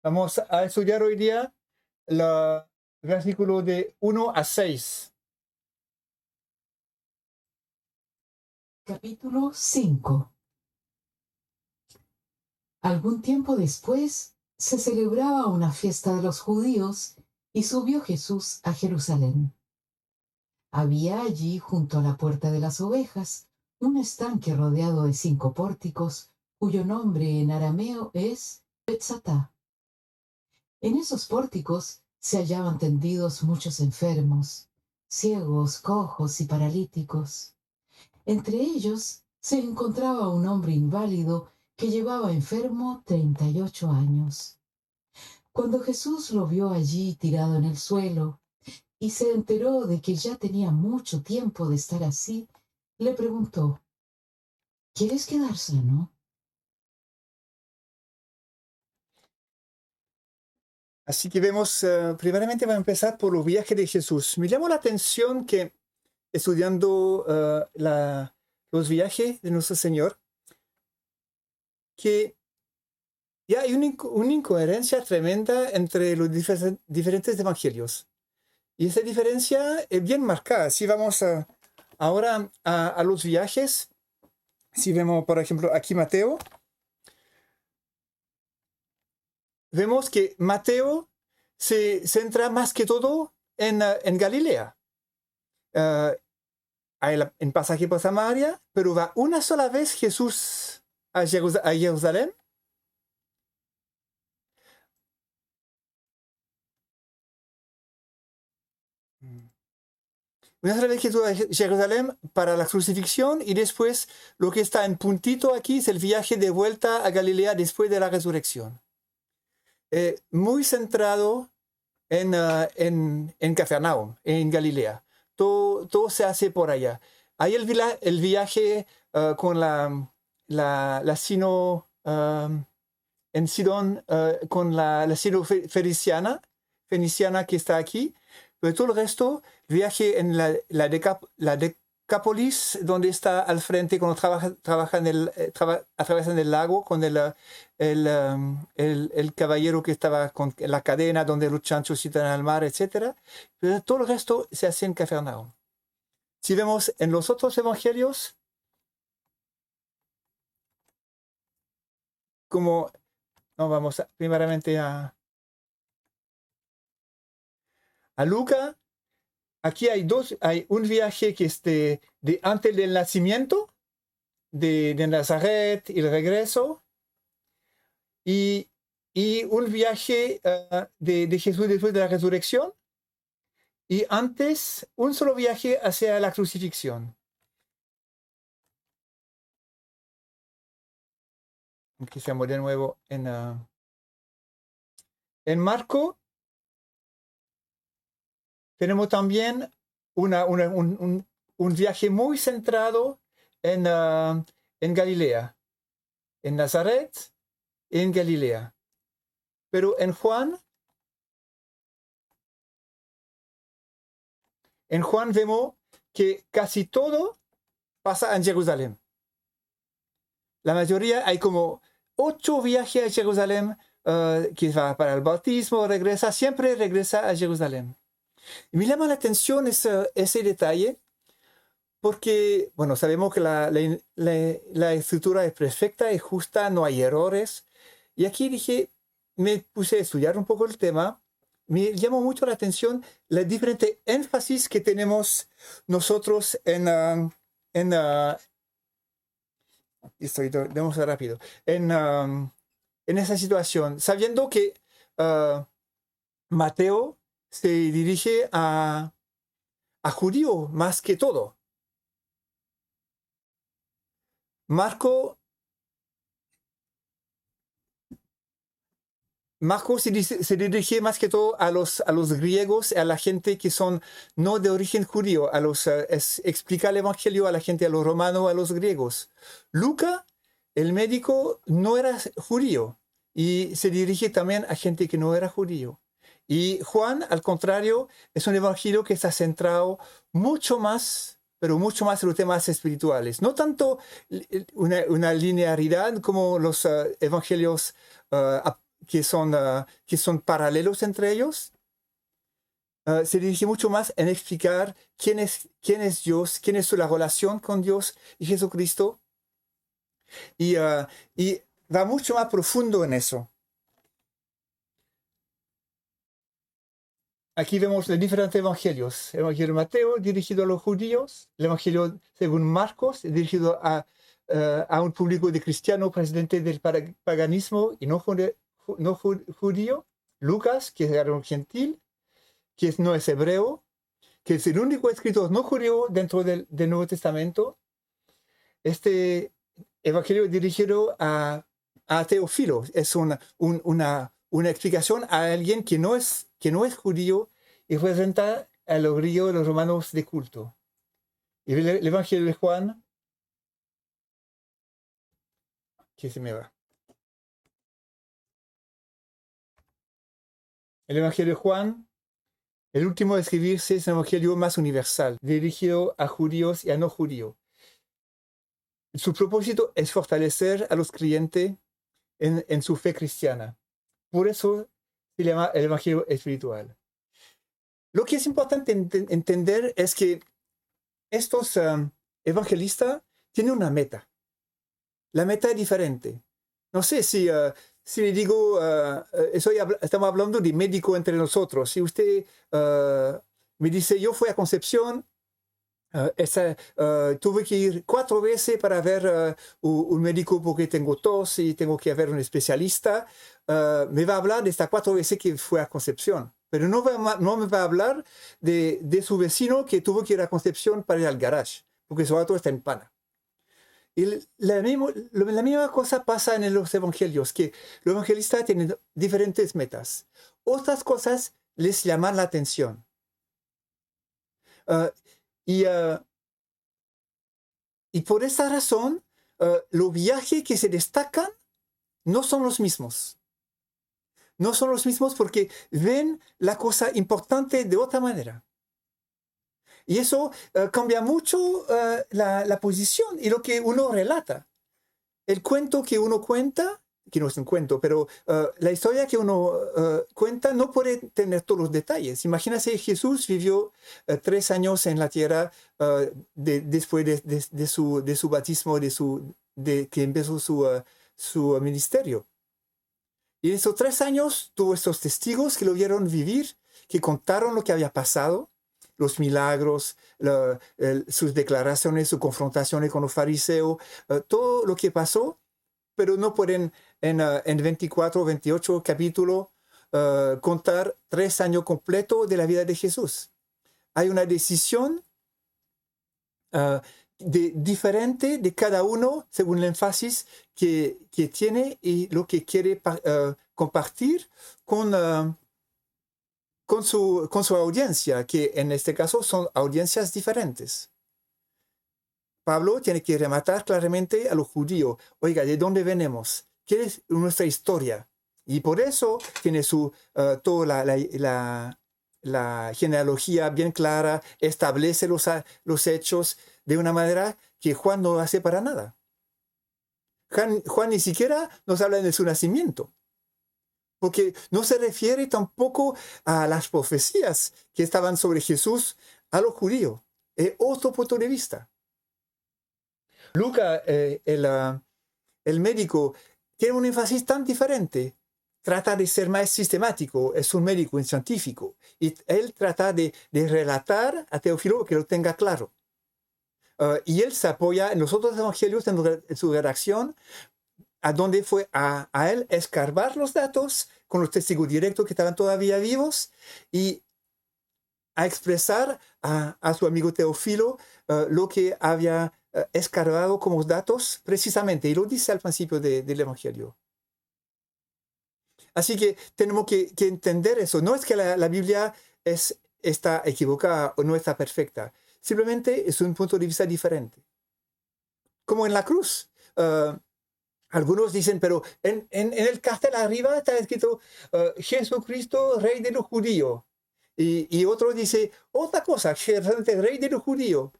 Vamos a estudiar hoy día el versículo de 1 a 6. Capítulo 5. Algún tiempo después se celebraba una fiesta de los judíos y subió Jesús a Jerusalén. Había allí, junto a la puerta de las ovejas, un estanque rodeado de 5 pórticos, cuyo nombre en arameo es Betzatá. En esos pórticos se hallaban tendidos muchos enfermos, ciegos, cojos y paralíticos. Entre ellos se encontraba un hombre inválido que llevaba enfermo 38 años. Cuando Jesús lo vio allí tirado en el suelo y se enteró de que ya tenía mucho tiempo de estar así, le preguntó: ¿Quieres quedar sano? Así que vemos, primeramente va a empezar por los viajes de Jesús. Me llamó la atención que estudiando los viajes de nuestro Señor, que ya hay una incoherencia tremenda entre los diferentes evangelios. Y esa diferencia es bien marcada. Si vamos ahora a los viajes, si vemos, por ejemplo, aquí Mateo, vemos que Mateo se centra más que todo en Galilea. Hay en pasaje por Samaria, pero va una sola vez Jesús a Jerusalén. Una sola vez Jesús a Jerusalén para la crucifixión, y después lo que está en puntito aquí es el viaje de vuelta a Galilea después de la resurrección. Muy centrado en Cafarnaum, en Galilea. Todo se hace por allá. Hay el viaje con la Sino, en Sidón, con la Sino feniciana que está aquí. Pero todo el resto, viaje en la Decápolis, donde está al frente cuando atraviesan el lago con el caballero que estaba con la cadena donde los chanchos citan al mar, etc. Pero todo el resto se hace en Cafarnaum. Si vemos en los otros evangelios, como no, vamos primeramente a Lucas. Aquí hay un viaje que es de antes del nacimiento, de Nazaret y el regreso, y un viaje de Jesús después de la resurrección, y antes un solo viaje hacia la crucifixión. Empecemos de nuevo en Marco. Tenemos también un viaje muy centrado en Galilea, en Nazaret y en Galilea. Pero en Juan vemos que casi todo pasa en Jerusalén. La mayoría, hay como 8 viajes a Jerusalén, que va para el bautismo, siempre regresa a Jerusalén. Y me llama la atención ese detalle, porque, bueno, sabemos que la escritura es perfecta, es justa, no hay errores. Y aquí me puse a estudiar un poco el tema. Me llamó mucho la atención la diferente énfasis que tenemos nosotros debemos ser rápido, en esa situación, sabiendo que Mateo se dirige a judío más que todo. Marco se dirige más que todo a los griegos, a la gente que son no de origen judío, explica el evangelio a la gente, a los romanos, a los griegos. Lucas, el médico, no era judío y se dirige también a gente que no era judío. Y Juan, al contrario, es un evangelio que está centrado mucho más, pero mucho más en los temas espirituales. No tanto una linearidad como los evangelios que son paralelos entre ellos. Se dirige mucho más en explicar quién es Dios, quién es la relación con Dios y Jesucristo. Y va mucho más profundo en eso. Aquí vemos los diferentes evangelios. El evangelio de Mateo, dirigido a los judíos. El evangelio según Marcos, dirigido a un público de cristianos procedentes del paganismo y no judío. Lucas, que era un gentil, que no es hebreo, que es el único escritor no judío dentro del Nuevo Testamento. Este evangelio dirigido a Teófilo. Es una explicación a alguien que no es judío y representa a los griegos y los romanos de culto. Y el evangelio de Juan, que se me va. El evangelio de Juan, el último a escribirse, es el evangelio más universal, dirigido a judíos y a no judíos. Su propósito es fortalecer a los creyentes en su fe cristiana. Por eso se llama el evangelio espiritual. Lo que es importante entender es que estos evangelistas tienen una meta. La meta es diferente. No sé si le digo, estamos hablando de médico entre nosotros. Si usted me dice, yo fui a Concepción, tuve que ir 4 veces para ver un médico porque tengo tos y tengo que ver un especialista, me va a hablar de estas 4 veces que fue a Concepción. Pero no me va a hablar de su vecino que tuvo que ir a Concepción para ir al garage, porque su auto está en pana. Y la misma cosa pasa en los evangelios, que los evangelistas tienen diferentes metas. Otras cosas les llaman la atención. Y por esa razón, los viajes que se destacan no son los mismos. No son los mismos porque ven la cosa importante de otra manera. Y eso cambia mucho la posición y lo que uno relata. El cuento que uno cuenta, que no es un cuento, pero la historia que uno cuenta no puede tener todos los detalles. Imagínate, Jesús vivió 3 años en la tierra después de su bautismo, que empezó su ministerio. Y en esos 3 años tuvo estos testigos que lo vieron vivir, que contaron lo que había pasado, los milagros, sus declaraciones, sus confrontaciones con los fariseos, todo lo que pasó, pero no pueden en 24 o 28 capítulos contar 3 años completos de la vida de Jesús. Hay una decisión diferente de cada uno según el énfasis que tiene y lo que quiere compartir con su audiencia, que en este caso son audiencias diferentes. Pablo tiene que rematar claramente a los judíos. Oiga, ¿de dónde venimos? ¿Qué es nuestra historia? Y por eso tiene toda la genealogía bien clara, establece los hechos de una manera que Juan no hace para nada. Juan ni siquiera nos habla de su nacimiento, porque no se refiere tampoco a las profecías que estaban sobre Jesús a los judíos. Es otro punto de vista. Lucas, el médico, tiene un énfasis tan diferente. Trata de ser más sistemático, es un médico, un científico. Y él trata de relatar a Teófilo que lo tenga claro. Y él se apoya en los otros evangelios, en su redacción, a donde fue a él escarbar los datos con los testigos directos que estaban todavía vivos y a expresar a su amigo Teófilo lo que había escarbado como datos precisamente, y lo dice al principio del evangelio. Así que tenemos que entender eso. No es que la Biblia está equivocada o no está perfecta, simplemente es un punto de vista diferente. Como en la cruz. Algunos dicen, pero en el cartel arriba está escrito Jesucristo, Rey de los Judíos. Y otro dice otra cosa, Rey de los Judíos.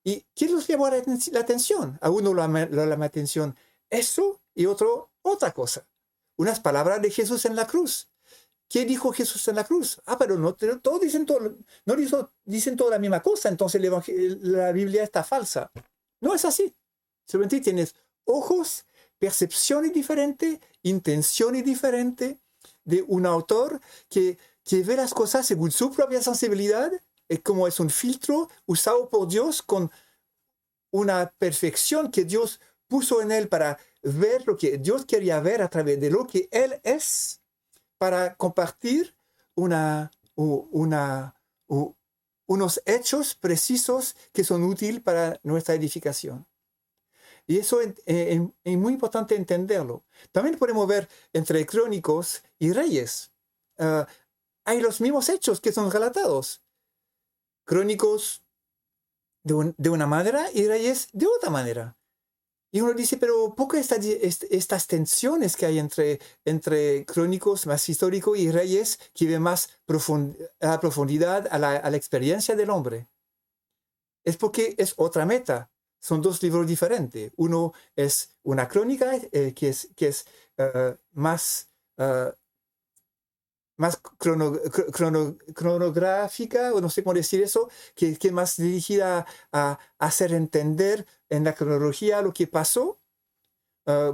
¿Y quién los llamó la atención? A uno lo llama la atención eso y otro otra cosa. unas palabras de Jesús en la cruz. ¿Qué dijo Jesús en la cruz? Pero no, todos dicen todo, no dicen toda la misma cosa, entonces la Biblia está falsa. No es así. Simplemente tienes ojos, percepciones diferentes, intenciones diferentes de un autor que ve las cosas según su propia sensibilidad, como es un filtro usado por Dios con una perfección que Dios puso en él para ver lo que Dios quería ver a través de lo que Él es, para compartir unos hechos precisos que son útiles para nuestra edificación. Y eso es muy importante entenderlo. También podemos ver entre Crónicos y Reyes. Hay los mismos hechos que son relatados. Crónicos de una manera y Reyes de otra manera. Y uno dice, pero ¿por qué estas tensiones que hay entre Crónicos más histórico y Reyes que ven más a la profundidad, a la experiencia del hombre? Es porque es otra meta. Son dos libros diferentes. Uno es una crónica que es más cronográfica, o no sé cómo decir eso, que es más dirigida a hacer entender en la cronología lo que pasó,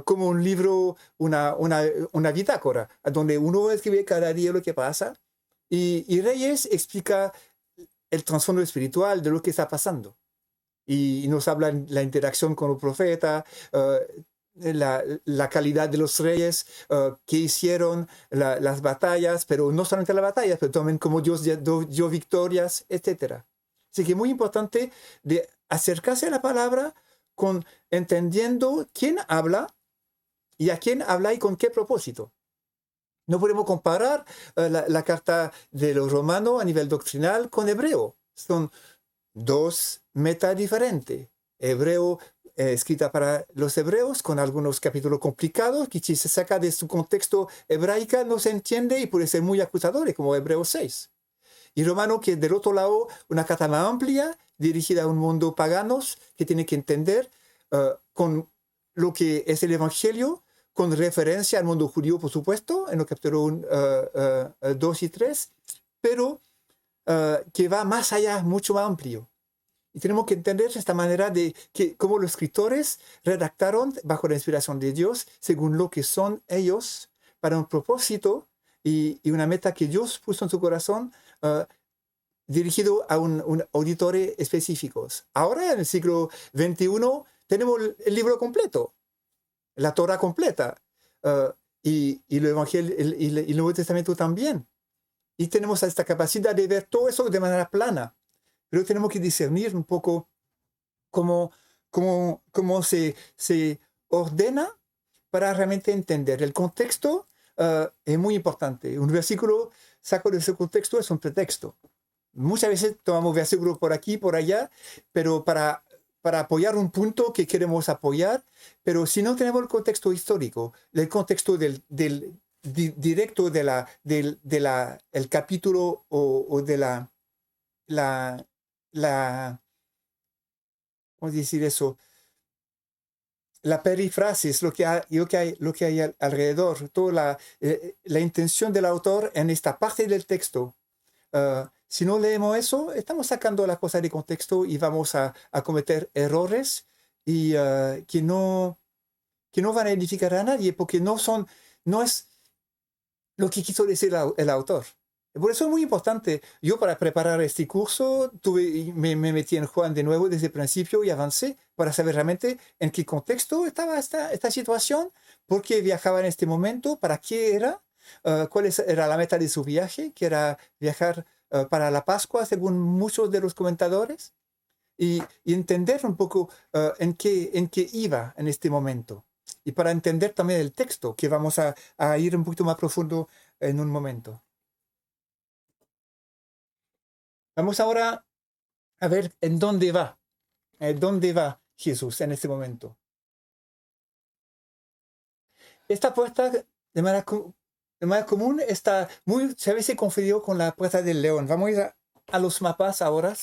como un libro, una bitácora, donde uno escribe cada día lo que pasa, y Reyes explica el trasfondo espiritual de lo que está pasando. Y nos habla la interacción con el profeta, la calidad de los reyes, que hicieron las batallas, pero no solamente las batallas, pero también cómo Dios dio victorias, etc. Así que es muy importante de acercarse a la palabra entendiendo quién habla y a quién habla y con qué propósito. No podemos comparar la carta de los romanos a nivel doctrinal con hebreo. Son dos metas diferentes. Hebreo, escrita para los hebreos, con algunos capítulos complicados, que si se saca de su contexto hebraico no se entiende y puede ser muy acusador, como Hebreos 6. Y Romano, que del otro lado, una carta más amplia, dirigida a un mundo paganos, que tiene que entender con lo que es el Evangelio, con referencia al mundo judío, por supuesto, en los capítulos 2 y 3, pero que va más allá, mucho más amplio. Y tenemos que entender esta manera de cómo los escritores redactaron bajo la inspiración de Dios, según lo que son ellos, para un propósito y una meta que Dios puso en su corazón, dirigido a un auditores específicos. Ahora, en el siglo XXI, tenemos el libro completo, la Torah completa, y el Evangelio y el Nuevo Testamento también. Y tenemos esta capacidad de ver todo eso de manera plana. Pero tenemos que discernir un poco cómo se ordena para realmente entender. El contexto es muy importante. Un versículo saco de ese contexto es un pretexto. Muchas veces tomamos versículos por aquí, por allá, pero para apoyar un punto que queremos apoyar, pero si no tenemos el contexto histórico, el contexto directo el capítulo o de ¿cómo decir eso? La perifrasis, lo que hay alrededor, toda la intención del autor en esta parte del texto. Si no leemos eso, estamos sacando las cosas de contexto y vamos a cometer errores y que no van a edificar a nadie, porque no es lo que quiso decir el autor. Por eso es muy importante. Yo, para preparar este curso, me metí en Juan de nuevo desde el principio y avancé para saber realmente en qué contexto estaba esta situación, por qué viajaba en este momento, para qué era, cuál era la meta de su viaje, que era viajar para la Pascua, según muchos de los comentadores, y entender un poco en qué iba en este momento. Y para entender también el texto, que vamos a ir un poquito más profundo en un momento. Vamos ahora a ver en dónde va Jesús en este momento. Esta puerta, de manera común, se a veces confundido con la puerta del león. Vamos a ir a los mapas ahora.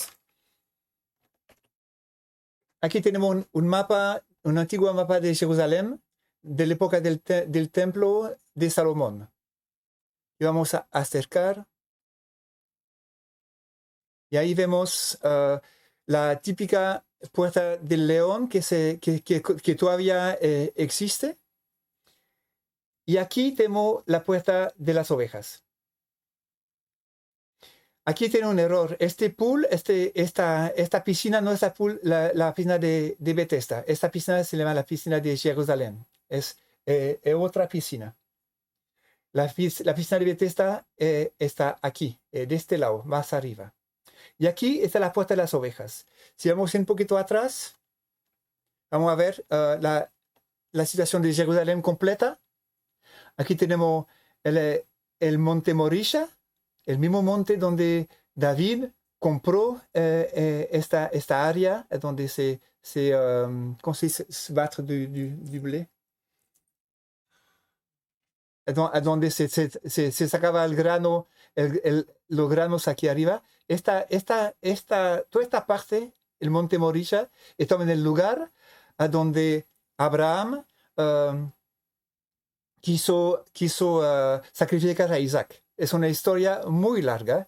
Aquí tenemos un antiguo mapa de Jerusalén, de la época del templo de Salomón. Y vamos a acercar. Y ahí vemos la típica puerta del león que todavía existe. Y aquí tenemos la puerta de las ovejas. Aquí tiene un error. Este pool, esta piscina no es la piscina de Bethesda. Esta piscina se llama la piscina de Jerusalén. Es otra piscina. La piscina de Bethesda está aquí, de este lado, más arriba. Y aquí está la puerta de las ovejas. Si vamos un poquito atrás, vamos a ver la situación de Jerusalén completa. Aquí tenemos el monte Morisha, el mismo monte donde David compró esta área donde ¿cómo se dice? Se battre du blé. Donde se sacaba el grano, los granos aquí arriba. Toda esta parte, el monte Morisha, estaba en el lugar a donde Abraham quiso sacrificar a Isaac. Es una historia muy larga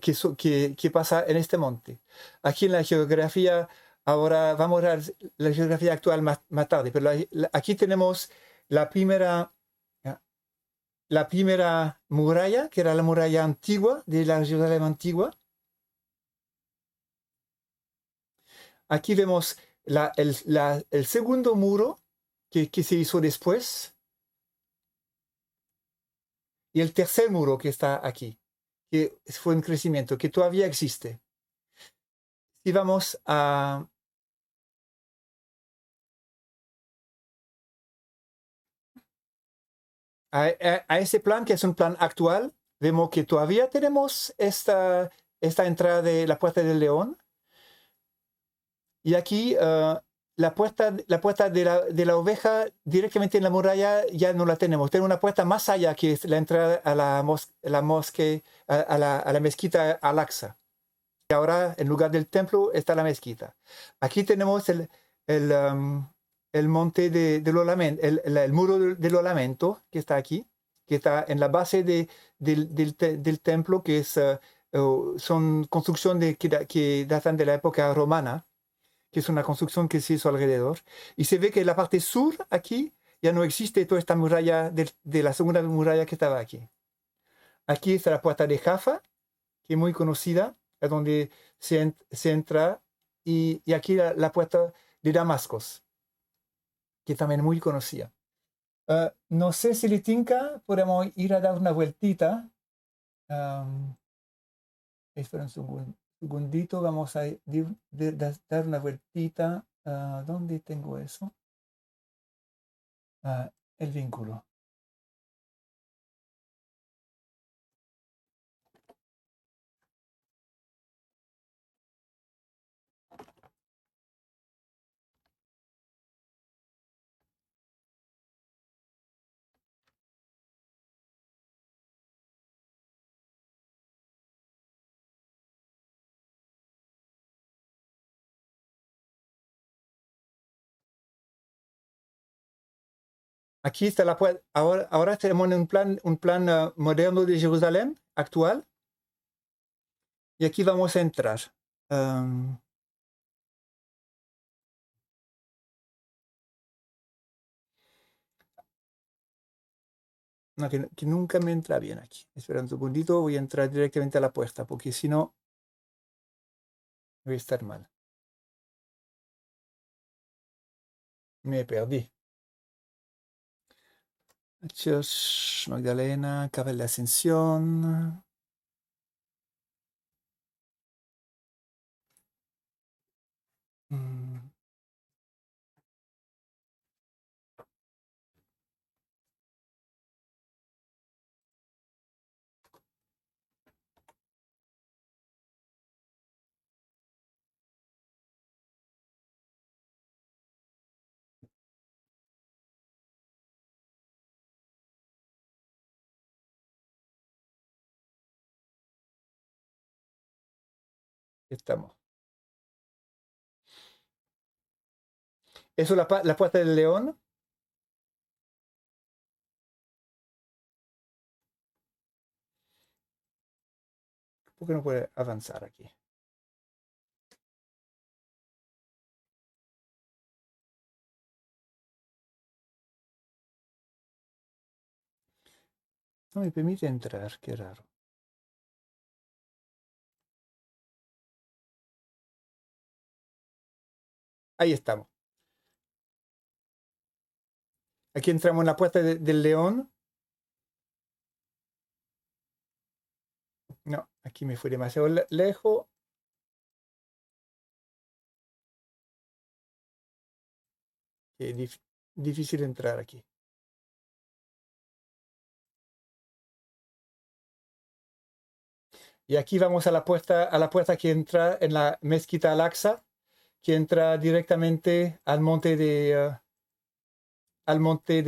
que pasa en este monte. Aquí en la geografía, ahora vamos a ver la geografía actual más tarde, pero aquí tenemos la primera muralla, que era la muralla antigua de la Jerusalén antigua. Aquí vemos el segundo muro que se hizo después y el tercer muro que está aquí, que fue un crecimiento, que todavía existe. Si vamos a ese plan, que es un plan actual, vemos que todavía tenemos esta entrada de la Puerta del León. Y aquí la puerta de la oveja directamente en la muralla ya no la tenemos. Tenemos una puerta más allá, que es la entrada a la mosquea, a la mezquita Al-Aqsa. Y ahora, en lugar del templo, está la mezquita. Aquí tenemos el monte del lamento, el muro del lamento, que está aquí, que está en la base del templo, que son construcciones que datan de la época romana, que es una construcción que se hizo alrededor. Y se ve que la parte sur, aquí, ya no existe toda esta muralla de la segunda muralla que estaba aquí. Aquí está la puerta de Jaffa, que es muy conocida, a donde se entra, y aquí la puerta de Damascos, que también es muy conocida. No sé si le tinca, podemos ir a dar una vueltita. Espera un segundito, vamos a dar una vueltita. ¿Dónde tengo eso? El vínculo. Aquí está la puerta. Ahora tenemos un plan moderno de Jerusalén actual. Y aquí vamos a entrar. No, que nunca me entra bien aquí. Espera un segundito, voy a entrar directamente a la puerta, porque si no, voy a estar mal. Me perdí. Church Magdalena, Capel de Ascensión. Estamos. Eso es la puerta del león. ¿Por qué no puede avanzar aquí? No me permite entrar, qué raro. Ahí estamos. Aquí entramos en la puerta del león. No, aquí me fui demasiado lejos. Difícil entrar aquí. Y aquí vamos a la puerta que entra en la mezquita Al-Aqsa, que entra directamente al monte al monte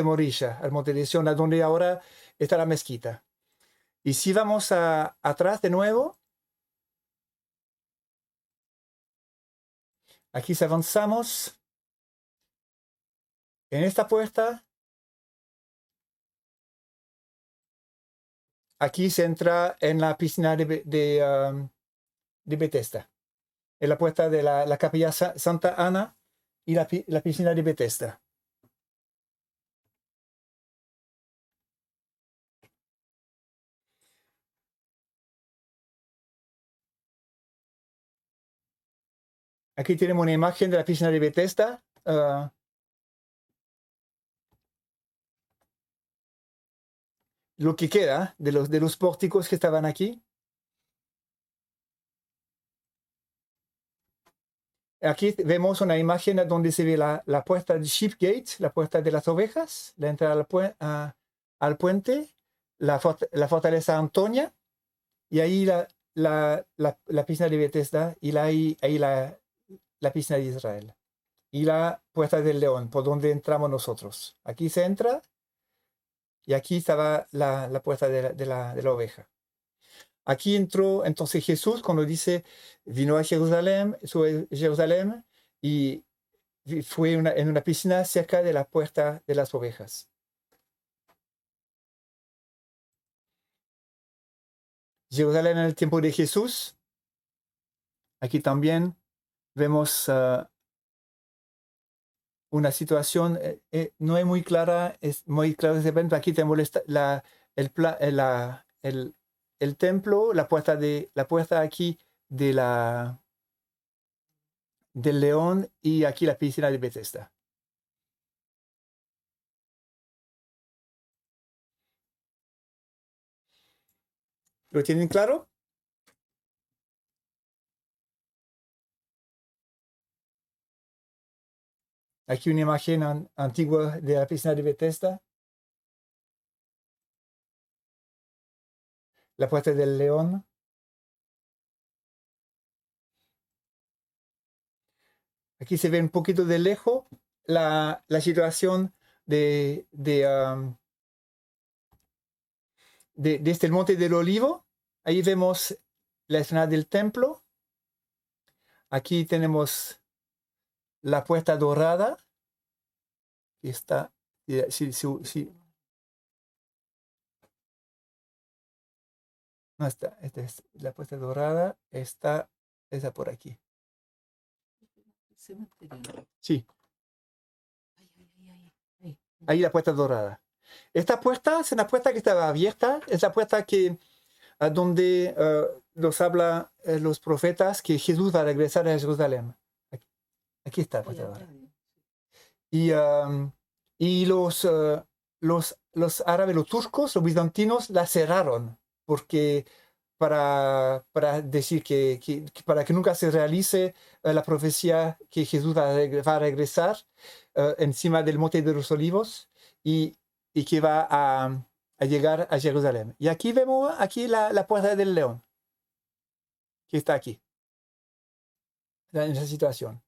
Morisha, al monte de Sion, donde ahora está la mezquita. Y si vamos atrás de nuevo, aquí si avanzamos en esta puerta, aquí se entra en la piscina de Bethesda, en la puerta de la capilla Santa Ana y la piscina de Bethesda. Aquí tenemos una imagen de la piscina de Bethesda. Lo que queda de los pórticos que estaban aquí. Aquí vemos una imagen donde se ve la puerta de Sheep Gate, la puerta de las ovejas, la entrada al puente, la fortaleza Antonia, y ahí la piscina de Bethesda, y ahí la piscina de Israel. Y la puerta del león, por donde entramos nosotros. Aquí se entra, y aquí estaba la puerta de la oveja. Aquí entró entonces Jesús cuando dice, vino a Jerusalén y fue en una piscina cerca de la puerta de las ovejas. Jerusalén en el tiempo de Jesús. Aquí también vemos una situación, no es muy clara, es muy claro ese evento. Aquí tenemos el templo, la puerta aquí del león y aquí la piscina de Bethesda. ¿Lo tienen claro? Aquí una imagen antigua de la piscina de Bethesda. La puerta del león. Aquí se ve un poquito de lejos la situación de este monte del Olivo. Ahí vemos la escena del templo. Aquí tenemos la puerta dorada. Que está. Sí. No está. La puerta dorada está. Esa por aquí. Sí. Ahí la puerta dorada. Esta puerta es una puerta que estaba abierta. Es la puerta donde nos habla los profetas que Jesús va a regresar a Jerusalén. Aquí está la puerta dorada. Y los árabes, los turcos, los bizantinos la cerraron porque para decir para que nunca se realice la profecía que Jesús va a regresar encima del monte de los olivos y que va a llegar a Jerusalén. Y aquí vemos la puerta del león, que está aquí, en esa situación.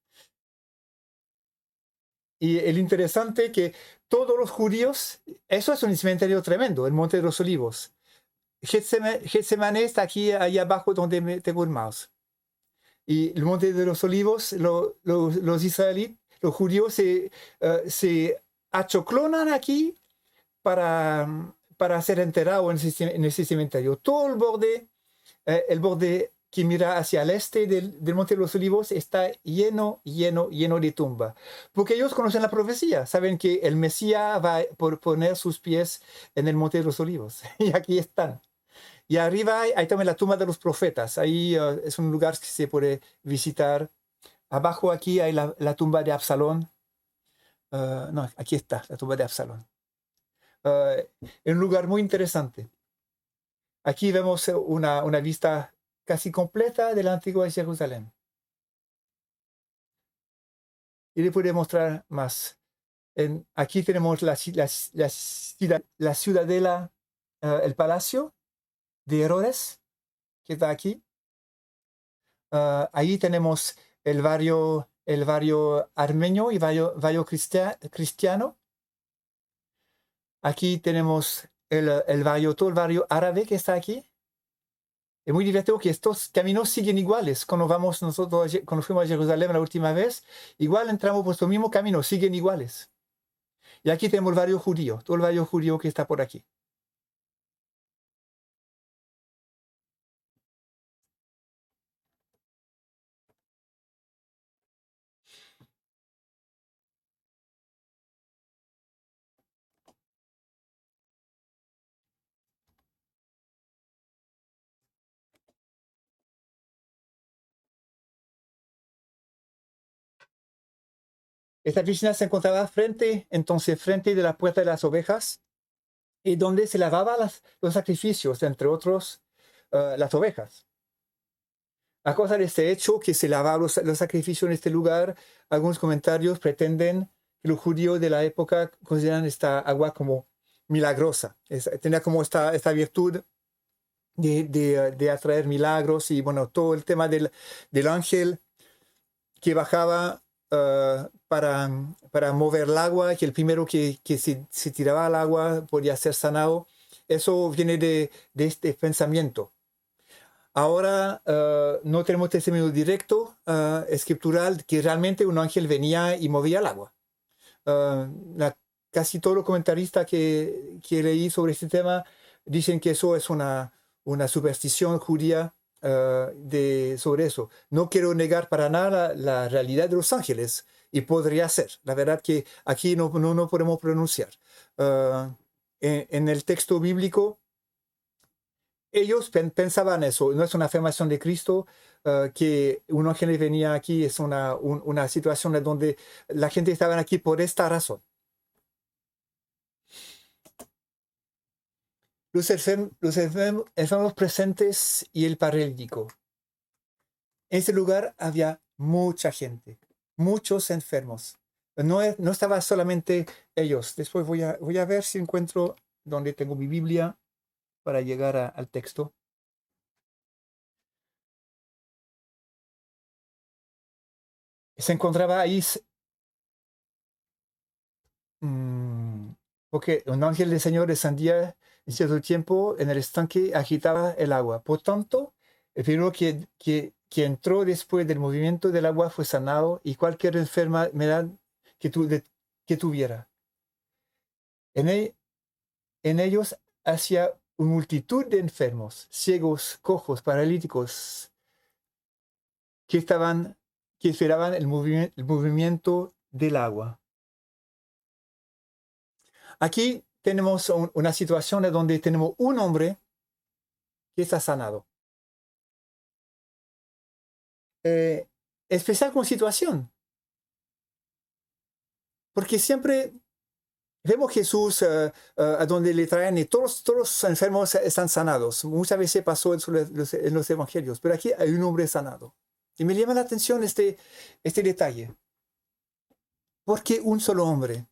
Y el interesante que todos los judíos, eso es un cementerio tremendo, el monte de los olivos. Getsemaní está aquí, ahí abajo donde tengo el mouse. Y el monte de los olivos, los israelitas, los judíos se achoclonan aquí para para ser enterrado en ese cementerio. Todo el borde que mira hacia el este del Monte de los Olivos está lleno de tumba. Porque ellos conocen la profecía, saben que el Mesías va a poner sus pies en el Monte de los Olivos. Y aquí están. Y arriba hay también la tumba de los profetas. Ahí es un lugar que se puede visitar. Abajo aquí hay la tumba de Absalón. No, aquí está la tumba de Absalón. Es un lugar muy interesante. Aquí vemos una vista casi completa de la antigua Jerusalén. Y le puedo mostrar más. Aquí tenemos la ciudadela, el palacio de Herodes, que está aquí. Ahí tenemos el barrio armenio y barrio cristiano. Aquí tenemos todo el barrio árabe que está aquí. Es muy divertido que estos caminos siguen iguales. Cuando fuimos a Jerusalén la última vez, igual entramos por estos mismos caminos, siguen iguales. Y aquí tenemos el barrio judío, todo el barrio judío que está por aquí. Esta piscina se encontraba frente de la puerta de las ovejas, y donde se lavaban los sacrificios, entre otros las ovejas. A causa de este hecho que se lavaban los sacrificios en este lugar, algunos comentarios pretenden que los judíos de la época consideran esta agua como milagrosa. Tenía como esta virtud de atraer milagros, y bueno, todo el tema del ángel que bajaba para mover el agua, que el primero que se tiraba al agua podía ser sanado. Eso viene de este pensamiento. Ahora no tenemos testimonio directo, escritural, que realmente un ángel venía y movía el agua. Casi todos los comentaristas que leí sobre este tema dicen que eso es una superstición judía sobre eso. No quiero negar para nada la realidad de los ángeles, y podría ser. La verdad que aquí no podemos pronunciar. En el texto bíblico, ellos pensaban eso. No es una afirmación de Cristo que un ángel venía aquí. Es una situación en donde la gente estaba aquí por esta razón. Los enfermos presentes y el paralítico. En ese lugar había mucha gente, muchos enfermos. No estaba solamente ellos. Después voy a ver si encuentro donde tengo mi Biblia para llegar al texto. Se encontraba ahí, porque un ángel del Señor descendía en cierto tiempo en el estanque, agitaba el agua. Por tanto, el primero que entró después del movimiento del agua fue sanado, y cualquier enfermedad que tuviera. En ellos hacía una multitud de enfermos, ciegos, cojos, paralíticos, que esperaban el movimiento del agua. Aquí tenemos una situación en donde tenemos un hombre que está sanado. Especial con situación, porque siempre vemos Jesús a donde le traen y todos los enfermos están sanados. Muchas veces pasó en los evangelios, pero aquí hay un hombre sanado. Y me llama la atención este detalle. ¿Por qué un solo hombre?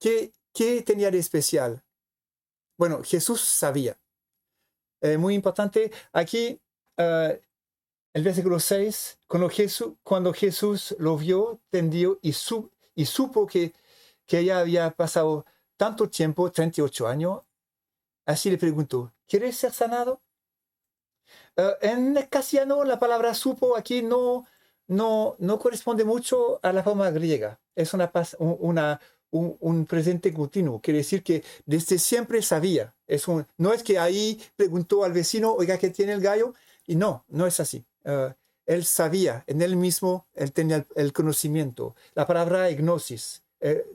¿Qué tenía de especial? Bueno, Jesús sabía. Muy importante, aquí el versículo 6, cuando Jesús lo vio, tendió y supo que ya había pasado tanto tiempo, 38 años, así le preguntó, ¿quieres ser sanado? En castellano la palabra supo aquí no corresponde mucho a la forma griega. Es un presente continuo. Quiere decir que desde siempre sabía. No es que ahí preguntó al vecino, oiga, ¿qué tiene el gallo? Y no es así. Él sabía, en él mismo, él tenía el conocimiento. La palabra gnosis,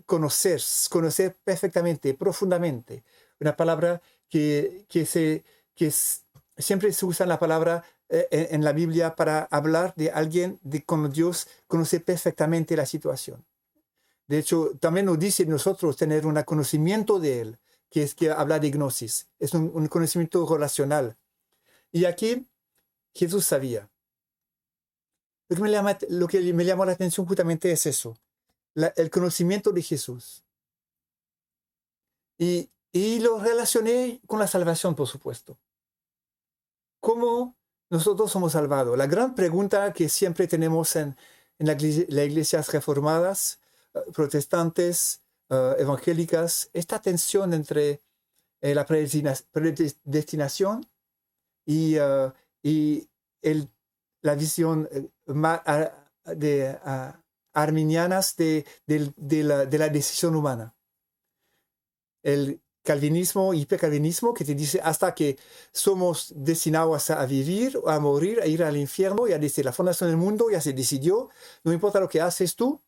conocer perfectamente, profundamente. Una palabra siempre se usa la palabra en la Biblia para hablar de alguien con Dios conoce perfectamente la situación. De hecho, también nos dice nosotros tener un conocimiento de Él, que habla de gnosis. Es un conocimiento relacional. Y aquí Jesús sabía. Lo que me llamó la atención justamente es eso, el conocimiento de Jesús. Y lo relacioné con la salvación, por supuesto. ¿Cómo nosotros somos salvados? La gran pregunta que siempre tenemos en las iglesias reformadas, protestantes, evangélicas, esta tensión entre la predestinación y la visión arminianas de la decisión humana. El calvinismo, hipercalvinismo, que te dice hasta que somos destinados a vivir, a morir, a ir al infierno, ya desde la fundación del mundo ya se decidió, no importa lo que haces tú.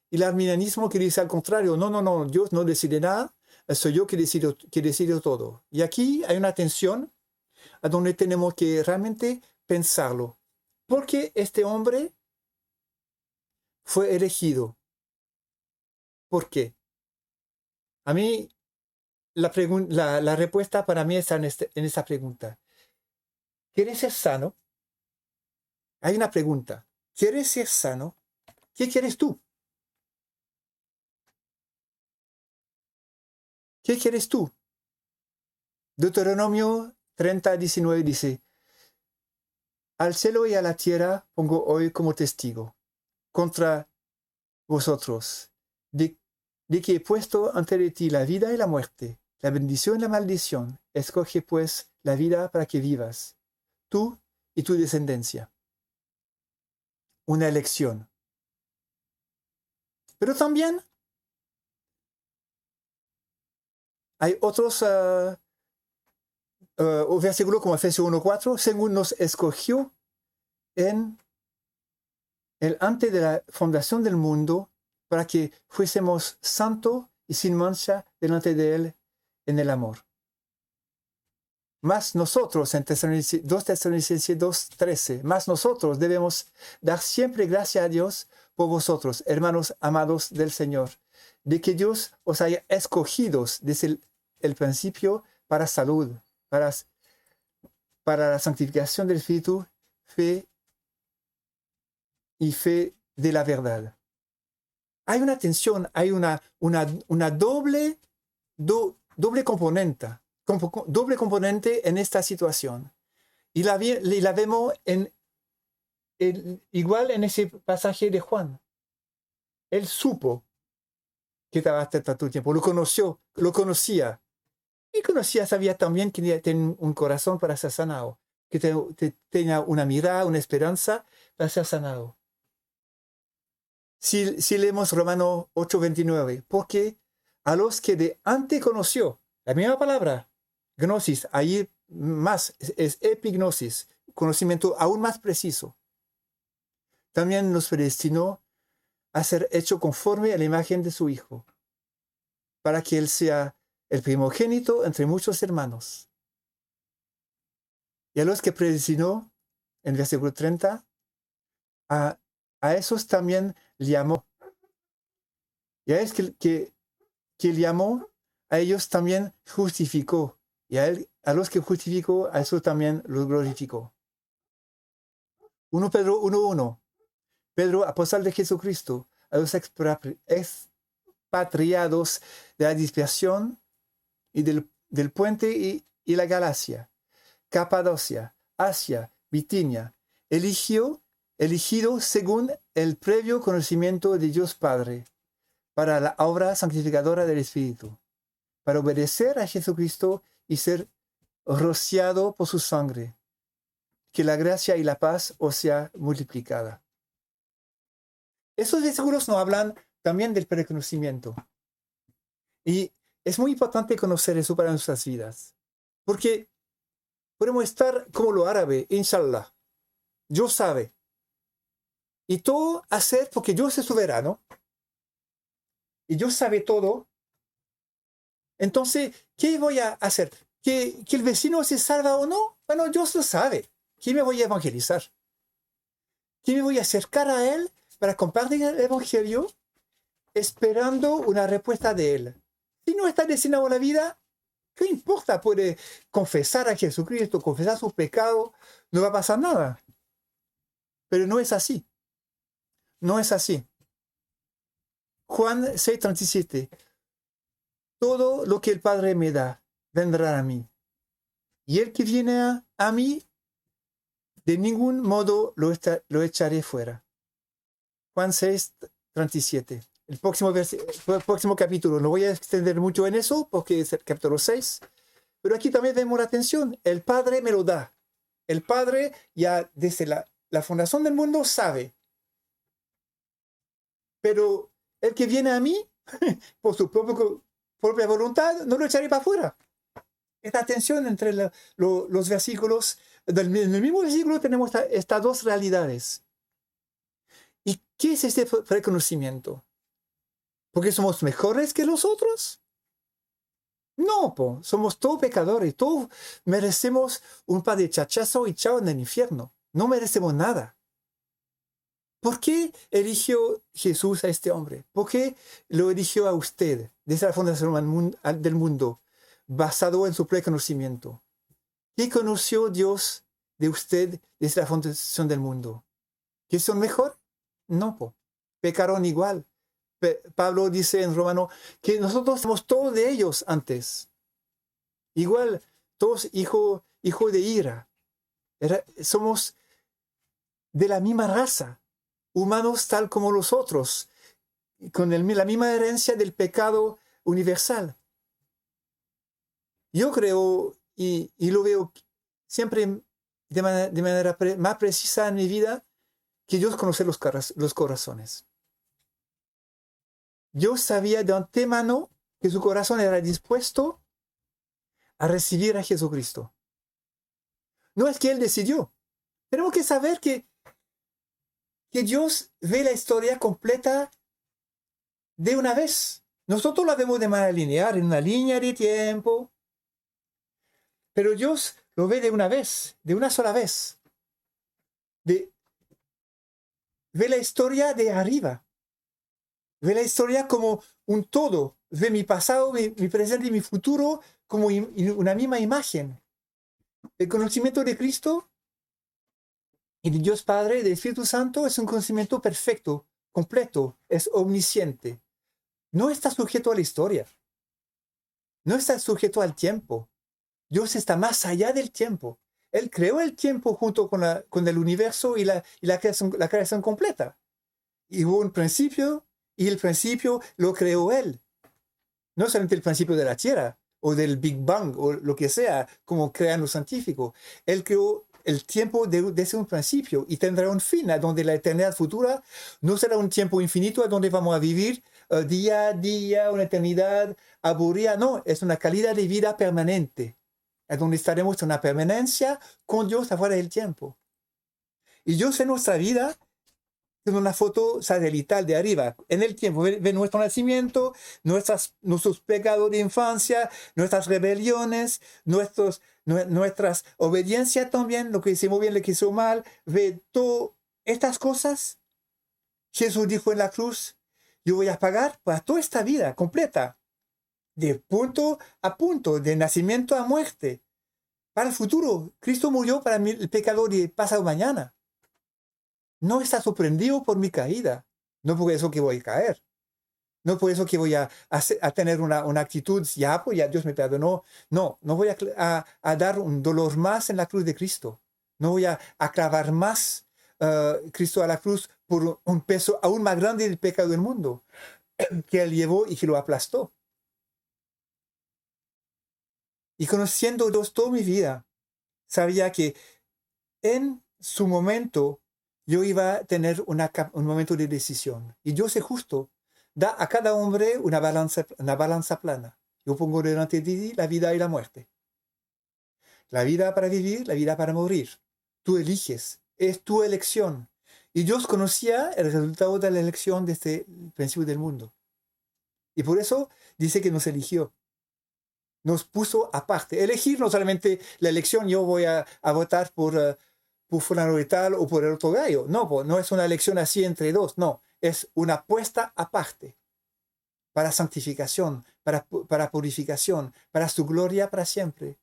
Y el arminianismo que dice al contrario, no, Dios no decide nada, soy yo que decido todo. Y aquí hay una tensión a donde tenemos que realmente pensarlo. ¿Por qué este hombre fue elegido? ¿Por qué? A mí, la respuesta para mí está en esta pregunta. ¿Quieres ser sano? Hay una pregunta. ¿Quieres ser sano? ¿Qué quieres tú? ¿Qué quieres tú? Deuteronomio 30:19 dice, al cielo y a la tierra pongo hoy como testigo contra vosotros, de que he puesto ante de ti la vida y la muerte, la bendición y la maldición. Escoge pues la vida para que vivas, tú y tu descendencia. Una elección. Pero también hay otros versículos como Efesios 1:4, según nos escogió en antes de la fundación del mundo, para que fuésemos santos y sin mancha delante de Él en el amor. Más nosotros, en 2 Tesalonicenses 2:13, más nosotros debemos dar siempre gracias a Dios por vosotros, hermanos amados del Señor, de que Dios os haya escogidos desde el principio para salud, para la santificación del Espíritu, fe y fe de la verdad. Hay una tensión, hay una doble componente en esta situación. Y la vemos igual en ese pasaje de Juan. Él supo que estaba hasta tanto tiempo, lo conocía. Y sabía también que tenía un corazón para ser sanado, que tenía una mirada, una esperanza para ser sanado. Si leemos Romanos 8:29, porque a los que de antes conoció, la misma palabra, gnosis, ahí más es epignosis, conocimiento aún más preciso. También nos predestinó a ser hecho conforme a la imagen de su Hijo, para que Él sea el primogénito entre muchos hermanos. Y a los que predestinó, en versículo 30, a esos también llamó. Y a que llamó, a ellos también justificó. Y a los que justificó, a eso también los glorificó. 1 Pedro 1:1. Pedro, apóstol de Jesucristo, a los expatriados de la dispersión y del puente y la Galacia, Capadocia, Asia, Bitinia, elegido según el previo conocimiento de Dios Padre, para la obra santificadora del Espíritu, para obedecer a Jesucristo y ser rociado por su sangre. Que la gracia y la paz os sea multiplicada. Estos versículos nos hablan también del preconocimiento. Y es muy importante conocer eso para nuestras vidas. Porque podemos estar como lo árabe, inshallah. Dios sabe. Y todo hacer porque Dios es soberano. Y Dios sabe todo. Entonces, ¿qué voy a hacer? ¿Que el vecino se salva o no? Bueno, Dios lo sabe. ¿Qué me voy a evangelizar? ¿Qué me voy a acercar a Él para compartir el Evangelio esperando una respuesta de Él? Si no está destinado a la vida, ¿qué importa? Puede confesar a Jesucristo, confesar sus pecados, no va a pasar nada. Pero no es así. No es así. Juan 6:37. Todo lo que el Padre me da, vendrá a mí. Y el que viene a mí, de ningún modo lo echaré fuera. Juan 6:37. El próximo capítulo. No voy a extender mucho en eso porque es el capítulo 6. Pero aquí también vemos la atención. El Padre me lo da. El Padre ya desde la fundación del mundo sabe. Pero el que viene a mí, por su propia voluntad, no lo echaré para afuera. Esta tensión entre los versículos. En el mismo versículo tenemos estas dos realidades. ¿Y qué es este reconocimiento? ¿Porque somos mejores que los otros? No, somos todos pecadores, todos merecemos un par de chachazos y chao en el infierno. No merecemos nada. ¿Por qué eligió Jesús a este hombre? ¿Por qué lo eligió a usted desde la fundación del mundo, basado en su preconocimiento? ¿Qué conoció Dios de usted desde la fundación del mundo? ¿Que son mejor? No, pecaron igual. Pablo dice en Romano que nosotros somos todos de ellos antes. Igual, todos hijos de ira. Somos de la misma raza, humanos tal como los otros, con la misma herencia del pecado universal. Yo creo, y lo veo siempre de manera más precisa en mi vida, que Dios conoce los corazones. Dios sabía de antemano que su corazón era dispuesto a recibir a Jesucristo. No es que Él decidió. Tenemos que saber que Dios ve la historia completa de una vez. Nosotros la vemos de manera lineal, en una línea de tiempo. Pero Dios lo ve de una vez, de una sola vez. Ve la historia de arriba. Ve la historia como un todo. Ve mi pasado, mi presente y mi futuro como una misma imagen. El conocimiento de Cristo y de Dios Padre y del Espíritu Santo es un conocimiento perfecto, completo, es omnisciente. No está sujeto a la historia. No está sujeto al tiempo. Dios está más allá del tiempo. Él creó el tiempo junto con el universo y la creación completa. Y hubo un principio, y el principio lo creó Él. No solamente el principio de la Tierra, o del Big Bang, o lo que sea, como crean los científicos. Él creó el tiempo desde un principio y tendrá un fin, a donde la eternidad futura no será un tiempo infinito, a donde vamos a vivir día a día, una eternidad aburrida. No, es una calidad de vida permanente, a donde estaremos en una permanencia con Dios afuera del tiempo. Y Dios en nuestra vida, en una foto satelital de arriba, en el tiempo, ve nuestro nacimiento, nuestros pecados de infancia, nuestras rebeliones, nuestras obediencias también, lo que hicimos bien, lo que hicimos mal, ve todas estas cosas. Jesús dijo en la cruz, yo voy a pagar para toda esta vida completa, de punto a punto, de nacimiento a muerte, para el futuro. Cristo murió para mí, el pecador de pasado mañana. No está sorprendido por mi caída. No por eso que voy a caer. No por eso que voy a tener una actitud, ya Dios me perdonó. No voy a dar un dolor más en la cruz de Cristo. No voy a clavar más Cristo a la cruz por un peso aún más grande del pecado del mundo que Él llevó y que lo aplastó. Y conociendo a Dios toda mi vida, sabía que en su momento yo iba a tener un momento de decisión. Y Dios es justo. da a cada hombre una balanza plana. Yo pongo delante de ti la vida y la muerte. La vida para vivir, la vida para morir. Tú eliges, es tu elección. Y Dios conocía el resultado de la elección desde el principio del mundo. Y por eso dice que nos eligió. Nos puso aparte. Elegir no solamente la elección, yo voy a votar por fulano de tal o por el otro gallo. No, no es una elección así entre dos, no. Es una puesta aparte para santificación, para purificación, para su gloria para siempre.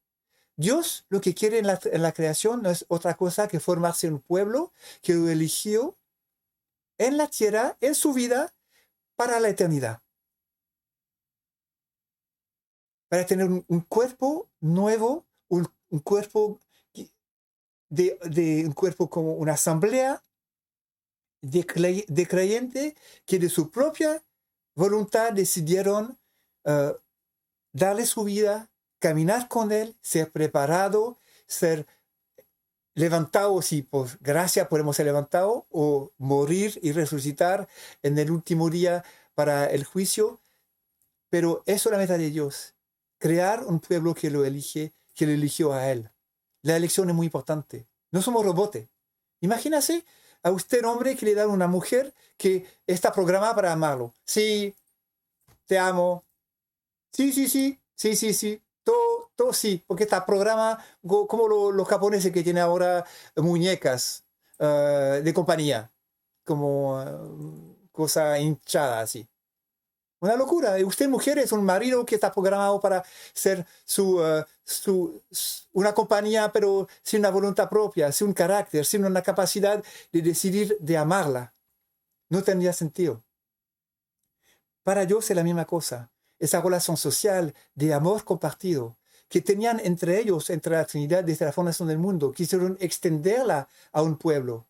Dios lo que quiere en la creación no es otra cosa que formarse un pueblo que lo eligió en la tierra, en su vida, para la eternidad. Para tener un cuerpo nuevo, un cuerpo un cuerpo como una asamblea de creyentes que de su propia voluntad decidieron darle su vida, caminar con él, ser preparado, ser levantado, si por gracia podemos ser levantados, o morir y resucitar en el último día para el juicio. Pero eso es la meta de Dios, crear un pueblo que lo eligió a él. La elección es muy importante. No somos robots. Imagínese a usted, hombre, que le da a una mujer que está programada para amarlo. Sí, te amo. Sí, sí, sí. Sí, sí, sí. Todo sí, porque está programada como los japoneses que tienen ahora muñecas de compañía, como cosa hinchada así. Una locura. Usted, mujer, es un marido que está programado para ser una compañía, pero sin una voluntad propia, sin un carácter, sin una capacidad de decidir de amarla. No tendría sentido. Para Dios es la misma cosa. Esa relación social de amor compartido que tenían entre ellos, entre la Trinidad, desde la fundación del mundo, quisieron extenderla a un pueblo.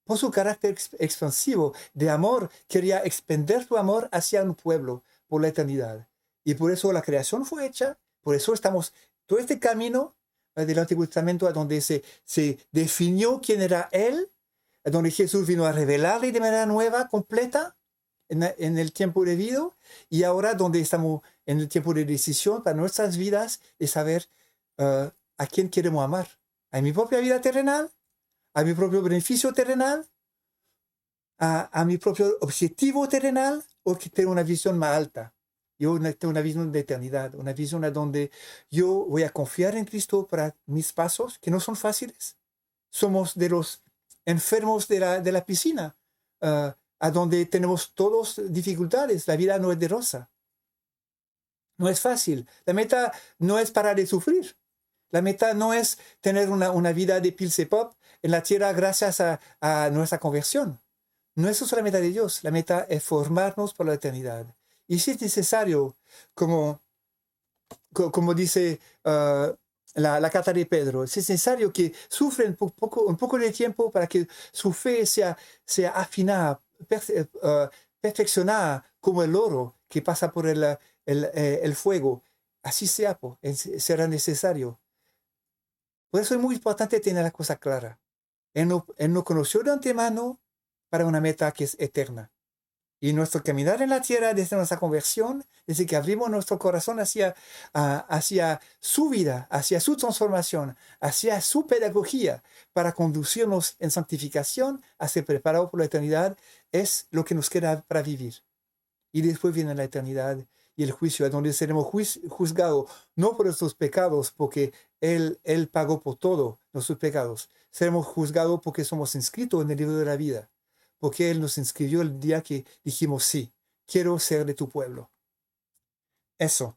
Por su carácter expansivo de amor, quería extender su amor hacia un pueblo por la eternidad. Y por eso la creación fue hecha, por eso estamos todo este camino del Antiguo Testamento a donde se definió quién era Él, a donde Jesús vino a revelarle de manera nueva, completa, en el tiempo debido, y ahora donde estamos en el tiempo de decisión para nuestras vidas, de saber a quién queremos amar. ¿A mi propia vida terrenal? ¿A mi propio beneficio terrenal? ¿A mi propio objetivo terrenal? ¿O que tengo una visión más alta? Yo tengo una visión de eternidad, una visión a donde yo voy a confiar en Cristo para mis pasos, que no son fáciles. Somos de los enfermos de la piscina, a donde tenemos todos dificultades. La vida no es de rosa. No es fácil. La meta no es parar de sufrir. La meta no es tener una vida de pilce pop en la tierra gracias a nuestra conversión. No es eso la meta de Dios. La meta es formarnos por la eternidad. Y si es necesario, como dice la carta de Pedro, si es necesario que sufren un poco de tiempo para que su fe sea afinada, perfeccionada como el oro que pasa por el fuego. Así será necesario. Por eso es muy importante tener la cosa clara. Él no conoció de antemano para una meta que es eterna. Y nuestro caminar en la tierra desde nuestra conversión, desde que abrimos nuestro corazón hacia su vida, hacia su transformación, hacia su pedagogía, para conducirnos en santificación, a ser preparados por la eternidad, es lo que nos queda para vivir. Y después viene la eternidad y el juicio, a donde seremos juzgados, no por nuestros pecados, porque Él pagó por todos nuestros pecados. Seremos juzgados porque somos inscritos en el libro de la vida, porque Él nos inscribió el día que dijimos, sí, quiero ser de tu pueblo. Eso.